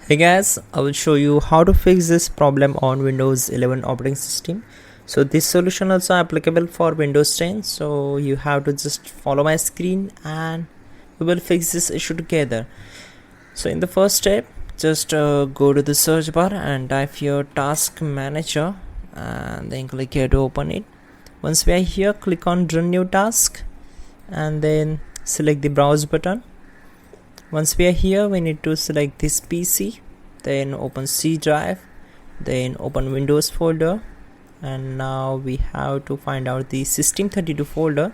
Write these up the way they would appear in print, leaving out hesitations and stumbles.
Hey guys, I will show you how to fix this problem on Windows 11 operating system. So this solution also applicable for Windows 10. So you have to just follow my screen and we will fix this issue together. So in the first step, just go to the search bar and type your task manager and then click here to open it. Once we are here, click on run new task and then select the browse button. Once we are here, we need to select this PC, then open C drive, then open Windows folder, and now we have to find out the system32 folder.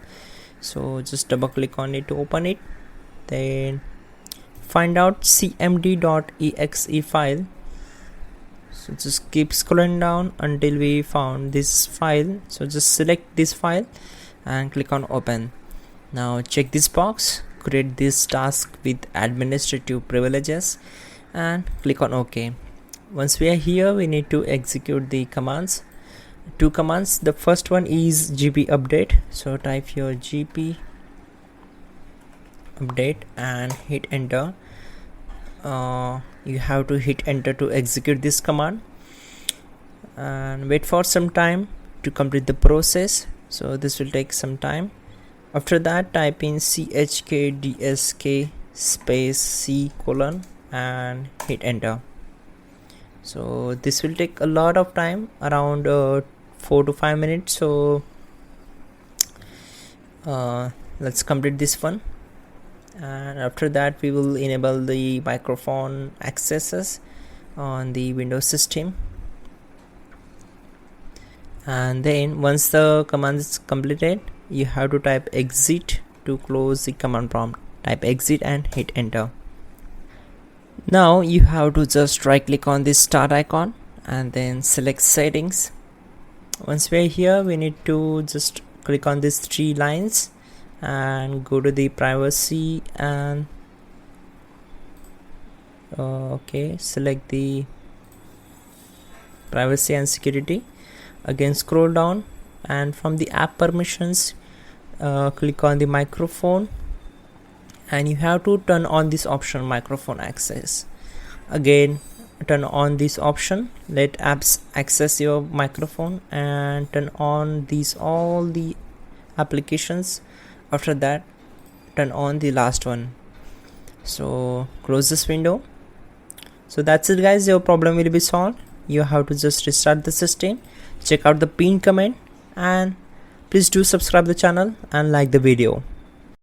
So just double click on it to open it, then find out cmd.exe file. So just keep scrolling down until we found this file. So just select this file and click on open. Now check this box, create this task with administrative privileges and click on OK. Once we are here, we need to execute the commands. Two commands. The first one is gp update. So type here gp update and hit enter. You have to hit enter to execute this command and wait for some time to complete the process. So this will take some time. After that, type in chkdsk space c colon and hit enter. So this will take a lot of time, around 4 to 5 minutes. So let's complete this one, and after that we will enable the microphone accesses on the Windows system. And then once the command is completed, you have to type exit to close the command prompt. Type exit and hit enter. Now you have to just right click on this start icon and then select settings. Once we are here, we need to just click on these three lines and go to the privacy and select the privacy and security. Again scroll down and from the app permissions, click on the microphone and you have to turn on this option, microphone access. Again turn on this option, let apps access your microphone, and turn on these all the applications. After that, turn on the last one. So close this window. So that's it guys, your problem will be solved. You have to just restart the system, check out the pin command, and please do subscribe the channel and like the video.